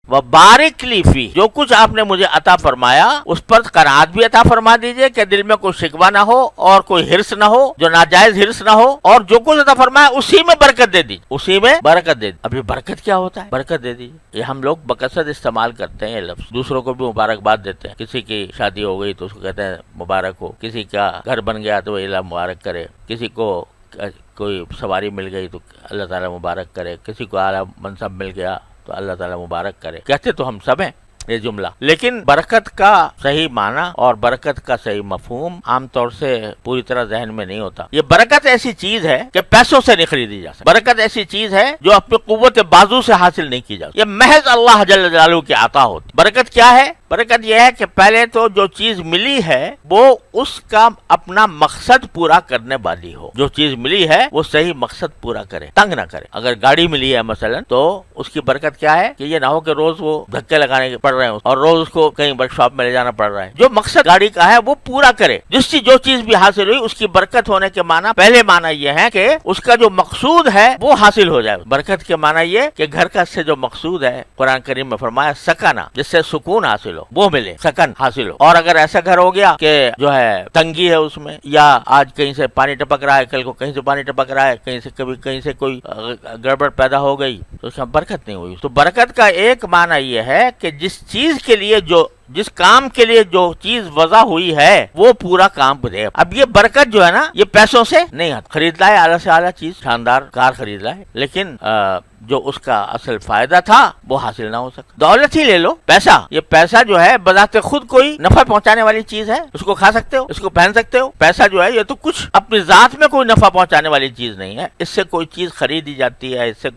وبارک لی فی، جو کچھ آپ نے مجھے عطا فرمایا اس پر قناعت بھی عطا فرما دیجئے کہ دل میں کوئی شکوہ نہ ہو اور کوئی حرص نہ ہو، جو ناجائز حرص نہ ہو، اور جو کچھ عطا فرمایا اسی میں برکت دے دی، اسی میں برکت دے دی۔ اب یہ برکت کیا ہوتا ہے؟ برکت دے دیجیے، یہ ہم لوگ بکثرت استعمال کرتے ہیں یہ لفظ، دوسروں کو بھی مبارکباد دیتے ہیں، کسی کی شادی ہو گئی تو اس کو کہتے ہیں مبارک ہو، کسی کا گھر بن گیا تو اللہ مبارک کرے، کسی کو کوئی سواری مل گئی تو اللہ تعالیٰ مبارک کرے، کسی کو اعلیٰ منصب مل گیا تو اللہ تعالیٰ مبارک کرے، کہتے تو ہم سب ہیں یہ جملہ، لیکن برکت کا صحیح معنی اور برکت کا صحیح مفہوم عام طور سے پوری طرح ذہن میں نہیں ہوتا۔ یہ برکت ایسی چیز ہے کہ پیسوں سے نہیں خریدی جا سکتی، برکت ایسی چیز ہے جو اپنی قوت بازو سے حاصل نہیں کی جا سکتی، یہ محض اللہ جل جلالہ کی عطا ہوتی۔ برکت کیا ہے؟ برکت یہ ہے کہ پہلے تو جو چیز ملی ہے وہ اس کا اپنا مقصد پورا کرنے والی ہو، جو چیز ملی ہے وہ صحیح مقصد پورا کرے، تنگ نہ کرے۔ اگر گاڑی ملی ہے مثلا تو اس کی برکت کیا ہے کہ یہ نہ ہو کہ روز وہ دھکے لگانے پڑ رہے ہیں اور روز اس کو کہیں ورک شاپ میں لے جانا پڑ رہا ہے، جو مقصد گاڑی کا ہے وہ پورا کرے۔ جو چیز بھی حاصل ہوئی اس کی برکت ہونے کے معنی، پہلے معنی یہ ہے کہ اس کا جو مقصود ہے وہ حاصل ہو جائے۔ برکت کے معنی یہ کہ گھر کا سے جو مقصود ہے، قرآن کریم میں فرمایا سکنا، جس سے سکون حاصل ہو، وہ ملے، سکن حاصل ہو۔ اور اگر ایسا گھر ہو گیا کہ جو ہے تنگی ہے اس میں، یا آج کہیں سے پانی ٹپک رہا ہے، کل کو کہیں سے پانی ٹپک رہا ہے، کہیں سے کوئی گڑبڑ پیدا ہو گئی تو اس میں برکت نہیں ہوئی۔ تو برکت کا ایک معنی یہ ہے کہ جس کام کے لیے جو چیز وضع ہوئی ہے وہ پورا کام دے۔ اب یہ برکت جو ہے نا، یہ پیسوں سے نہیں آتی۔ خرید لائے اعلیٰ سے اعلیٰ چیز، شاندار کار خرید لائے، لیکن جو اس کا اصل فائدہ تھا وہ حاصل نہ ہو سکا۔ دولت ہی لے لو، پیسہ، یہ پیسہ جو ہے بذات خود کوئی نفع پہنچانے والی چیز ہے، اس کو کھا سکتے ہو، اس کو پہن سکتے ہو۔ پیسہ جو ہے یہ تو کچھ اپنی ذات میں کوئی نفع پہنچانے والی چیز نہیں ہے، اس سے کوئی چیز خریدی جاتی ہے، اس سے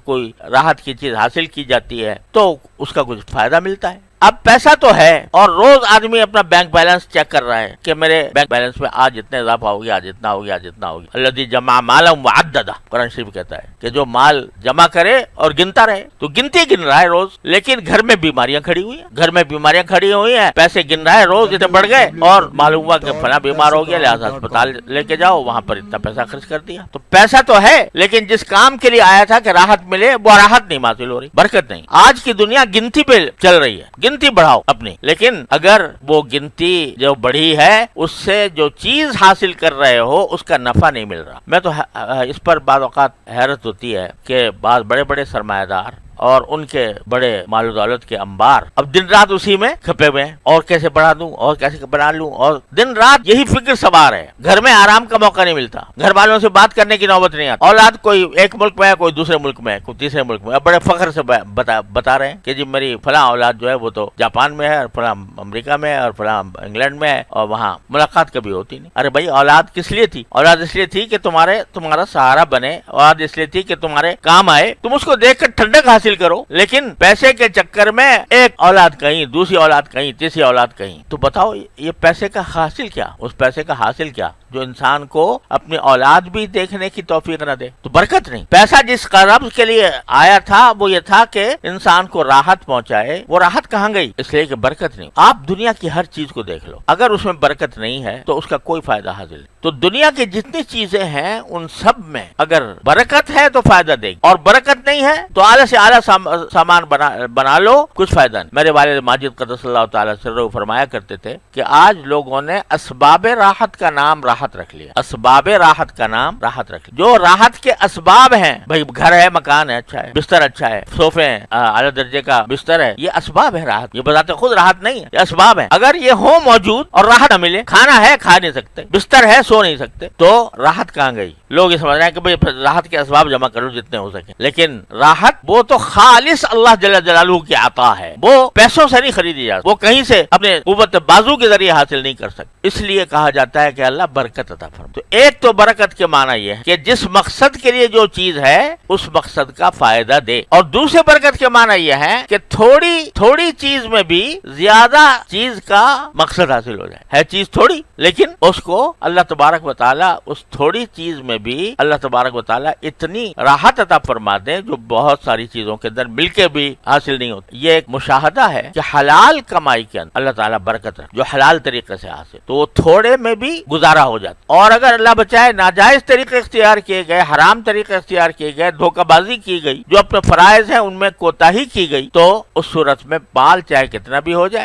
کوئی راحت کی چیز حاصل کی جاتی ہے تو اس کا کچھ فائدہ ملتا ہے۔ اب پیسہ تو ہے اور روز آدمی اپنا بینک بیلنس چیک کر رہا ہے کہ میرے بینک بیلنس میں آج اتنے اضافہ ہو گیا، آج اتنا ہو گیا، آج اتنا ہو گیا۔ الذی جمع مالا وعددہ، قرآن شریف کہتا ہے کہ جو مال جمع کرے اور گنتا رہے، تو گنتی گن رہا ہے روز، لیکن گھر میں بیماریاں کھڑی ہوئی ہیں، پیسے گن رہا ہے، روز اتنے بڑھ گئے اور معلوم ہوا کہ فلاں بیمار ہو گیا، لہٰذا اسپتال لے کے جاؤ، وہاں پر اتنا پیسہ خرچ کر دیا۔ تو پیسہ تو ہے، لیکن جس کام کے لیے آیا تھا کہ راحت ملے، وہ راحت نہیں حاصل ہو رہی، برکت نہیں۔ آج کی دنیا گنتی پہ چل رہی ہے، گنتی بڑھاؤ اپنی، لیکن اگر وہ گنتی جو بڑھی ہے اس سے جو چیز حاصل کر رہے ہو اس کا نفع نہیں مل رہا۔ میں تو اس پر بعض اوقات حیرت ہوتی ہے کہ بعض بڑے بڑے سرمایہ دار اور ان کے بڑے مال و دولت کے انبار اب دن رات اسی میں کھپے ہوئے ہیں، اور کیسے بڑھا دوں، اور کیسے بنا لوں، اور دن رات یہی فکر سوار ہے۔ گھر میں آرام کا موقع نہیں ملتا، گھر والوں سے بات کرنے کی نوبت نہیں آتی۔ اولاد کوئی ایک ملک میں ہے، کوئی دوسرے ملک میں ہے، کوئی تیسرے ملک میں ہے، بڑے فخر سے بتا رہے ہیں کہ جی میری فلاں اولاد جو ہے وہ تو جاپان میں ہے، اور فلاں امریکہ میں ہے، اور فلاں انگلینڈ میں ہے، اور وہاں ملاقات کبھی ہوتی نہیں۔ ارے بھائی، اولاد کس لیے تھی؟ اولاد اس لیے تھی کہ تمہارا سہارا بنے، اولاد اس لیے تھی کہ تمہارے کام آئے، تم اس کو دیکھ کر ٹھنڈک حاصل کرو، لیکن پیسے کے چکر میں ایک اولاد کہیں، دوسری اولاد کہیں، تیسری اولاد کہیں، تو بتاؤ یہ پیسے کا حاصل کیا؟ اس پیسے کا حاصل کیا جو انسان کو اپنی اولاد بھی دیکھنے کی توفیق نہ دے؟ تو برکت نہیں۔ پیسہ جس قرض کے لیے آیا تھا وہ یہ تھا کہ انسان کو راحت پہنچائے، وہ راحت کہاں گئی؟ اس لیے کہ برکت نہیں۔ آپ دنیا کی ہر چیز کو دیکھ لو، اگر اس میں برکت نہیں ہے تو اس کا کوئی فائدہ حاصل نہیں۔ تو دنیا کی جتنی چیزیں ہیں ان سب میں اگر برکت ہے تو فائدہ دے گی، اور برکت نہیں ہے تو اعلیٰ سے اعلیٰ سامان بنا لو، کچھ فائدہ نہیں۔ میرے والد ماجد قدس اللہ تعالیٰ سرہ فرمایا کرتے تھے کہ آج لوگوں نے اسباب راحت کا نام راحت رکھ لیا، اسباب راحت کا نام راحت رکھ لیا۔ جو راحت کے اسباب ہیں، بھائی گھر ہے، مکان ہے، اچھا ہے، بستر اچھا ہے، صوفے ہیں، اعلیٰ درجے کا بستر ہے، یہ اسباب ہے راحت، یہ بذات خود راحت نہیں ہے، یہ اسباب ہے۔ اگر یہ ہو موجود اور راحت نہ ملے، کھانا ہے کھا نہیں سکتے، بستر ہے سو نہیں سکتے، تو راحت کہاں گئی؟ لوگ یہ سمجھ رہے ہیں کہ بھئی راحت کے اسباب جمع کرو جتنے ہو سکے، لیکن راحت وہ تو خالص اللہ جل جلالہ کی عطا ہے، وہ پیسوں سے نہیں خریدی جاتی، وہ کہیں سے اپنے قوت بازو کے ذریعے حاصل نہیں کر سکتے۔ اس لیے کہا جاتا ہے کہ اللہ برکت عطا فرما۔ تو ایک تو برکت کے معنی یہ ہے کہ جس مقصد کے لیے جو چیز ہے اس مقصد کا فائدہ دے، اور دوسرے برکت کے معنی یہ ہے کہ تھوڑی چیز میں بھی زیادہ چیز کا مقصد حاصل ہو جائے۔ ہے چیز تھوڑی، لیکن اس کو اللہ تبارک و تعالیٰ اس تھوڑی چیز میں بھی اللہ تبارک و تعالیٰ اتنی راحت عطا فرما دے جو بہت ساری چیزوں کے اندر مل کے بھی حاصل نہیں ہوتی۔ یہ ایک مشاہدہ ہے کہ حلال کمائی کے اندر اللہ تعالیٰ برکت رکھے، جو حلال طریقے سے حاصل، تو وہ تھوڑے میں بھی گزارا ہو ہو جاتا. اور اگر اللہ بچائے ناجائز طریقے اختیار کیے گئے, حرام طریقے اختیار کیے گئے, دھوکہ بازی کی گئی, جو اپنے فرائض ہیں ان میں کوتاہی کی گئی, تو اس صورت میں بال چاہے کتنا بھی ہو جائے